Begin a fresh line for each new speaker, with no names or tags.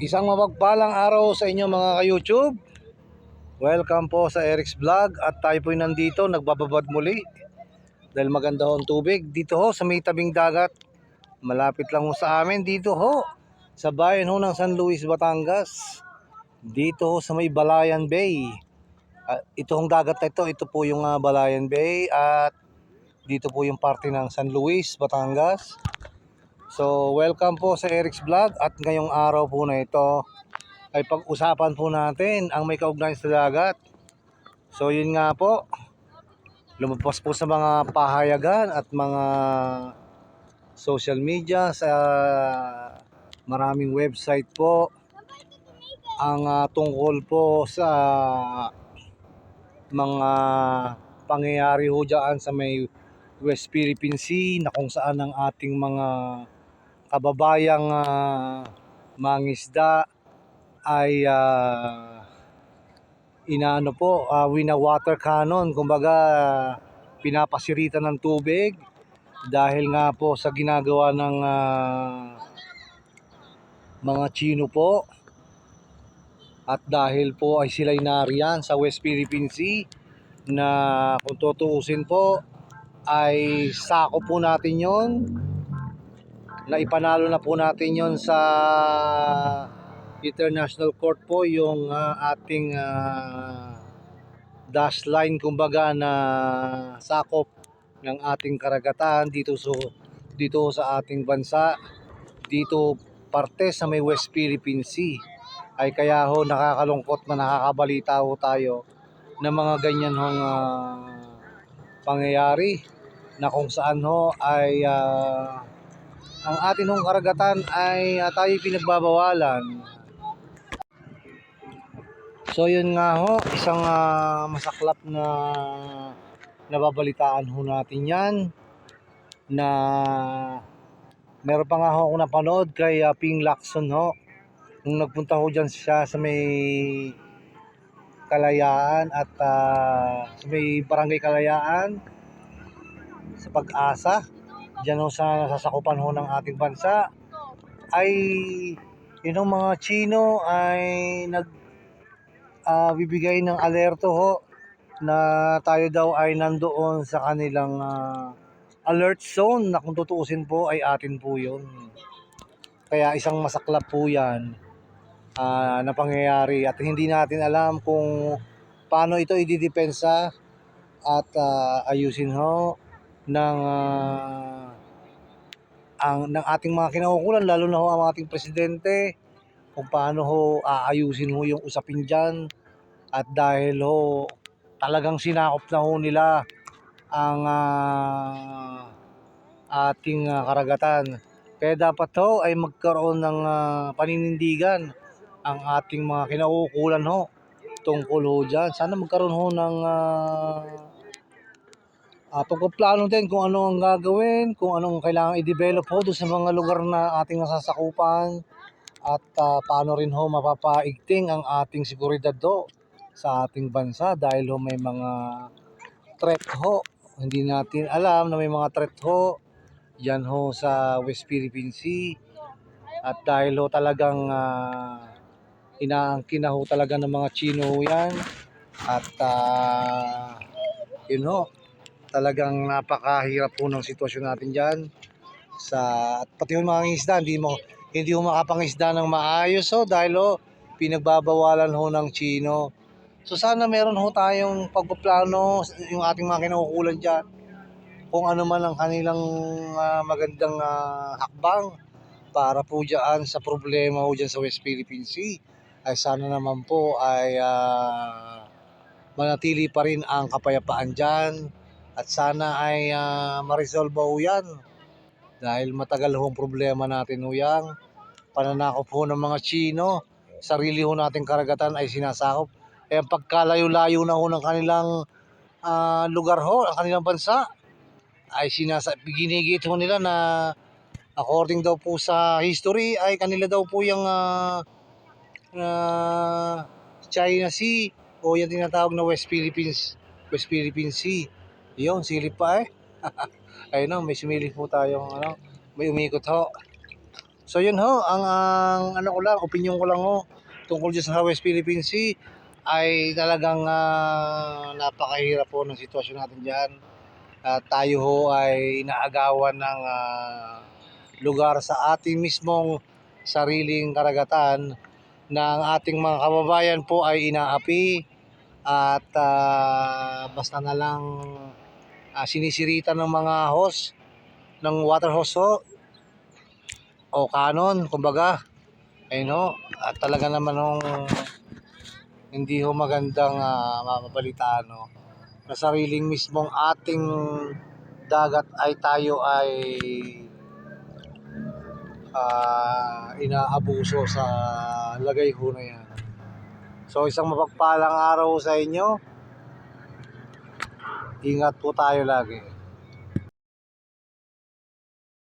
Isang mapagpalang araw sa inyo mga ka-YouTube. Welcome po sa Eric's Vlog at tayo po'y nandito nagbababad muli dahil maganda ho ang tubig dito ho sa may tabing dagat. Malapit lang ho sa amin dito ho sa bayan ho ng San Luis, Batangas. Dito ho sa may Balayan Bay. Ito hong dagat na ito po yung Balayan Bay at dito po yung parte ng San Luis, Batangas. So welcome po sa Eric's Vlog at ngayong araw po na ito ay pag-usapan po natin ang may kaugnayan sa dagat. So yun nga po, lumabas po sa mga pahayagan at mga social media sa maraming website po ang tungkol po sa mga pangyayari ho dyan sa may West Philippine Sea na kung saan ang ating mga kababayang mangisda ay inaano po, wina-water cannon, kumbaga pinapasiritan ng tubig dahil nga po sa ginagawa ng mga Chino po at dahil po ay sila'y nariyan sa West Philippine Sea na kung tutuusin po ay sako po natin yon, na ipanalo na po natin yon sa International Court po yung ating dash line, kumbaga, na sakop ng ating karagatan dito sa ating bansa, dito parte sa may West Philippine Sea. Ay kaya ho nakakalungkot na nakakabalita ho tayo ng mga ganyan hong pangyayari na kung saan ho ay ang atin hong karagatan ay tayo pinagbabawalan. So yun nga ho, isang masaklap na nababalitaan ho natin yan, na meron pa nga ho ako napanood kay Ping Lacson ho, nung nagpunta ho dyan siya sa may Kalayaan at sa may Barangay Kalayaan sa Pag-asa, dyan ho sa nasasakupan ho ng ating bansa, ay yun mga Chino ay bibigay ng alerto ho na tayo daw ay nandoon sa kanilang alert zone, na kung tutuusin po ay atin po yun. Kaya isang masaklap po yan na pangyayari at hindi natin alam kung paano ito ididepensa at ayusin ho ng ng ating mga kinaukulan, lalo na ho ang ating presidente, kung paano ho aayusin ho yung usapin dyan. At dahil ho talagang sinakop na ho nila ang ating karagatan, kaya dapat ho ay magkaroon ng paninindigan ang ating mga kinaukulan ho tungkol ho dyan. Sana magkaroon ho ng pagpaplano din kung ano ang gagawin, kung anong kailangan i-develop ho doon sa mga lugar na ating nasasakupan, at paano rin ho mapapaigting ang ating seguridad ho sa ating bansa dahil ho may mga threat ho. Hindi natin alam na may mga threat ho yan ho sa West Philippine Sea, at dahil ho talagang inaangkin na ho talaga ng mga Chino ho yan, at yun ho, talagang napakahirap po ng sitwasyon natin dyan at pati yung mga isda hindi ho makapangisda ng maayos ho dahil ho pinagbabawalan ho ng Chino. So sana meron ho tayong pagpaplano yung ating mga kinaukulan dyan, kung ano man ang kanilang magandang hakbang para po dyan sa problema ho dyan sa West Philippine Sea, ay sana naman po ay manatili pa rin ang kapayapaan dyan, at sana ay ma-resolve ho yan dahil matagal hong problema natin ho yan. Pananakop ho ng mga Chino, sarili ho nating karagatan ay sinasakop. Ang pagkalayo-layo na ho ng kanilang lugar ho, ang kanilang bansa, ay ginigit ho nila na according daw po sa history ay kanila daw po yung China Sea o yung tinatawag na West Philippine Sea. Yun, silip pa eh. Ayun o, may sumilip po tayong may umikot ho. So yun ho, ang ano ko lang, opinion ko lang ho tungkol dyan sa West Philippine Sea ay talagang napakahirap po ng sitwasyon natin dyan. At tayo ho ay inaagawan ng lugar sa ating mismong sariling karagatan na ang ating mga kababayan po ay inaapi at basta na lang sinisiritan ng mga hose, ng water hose ho, o kanon, kumbaga. Ayun ho, at talaga naman hong hindi ho magandang mababalitaan ho. Na sariling mismong ating dagat ay tayo ay inaabuso sa lagay ho na yan. So isang mapagpalang araw sa inyo. Ingat po tayo lagi.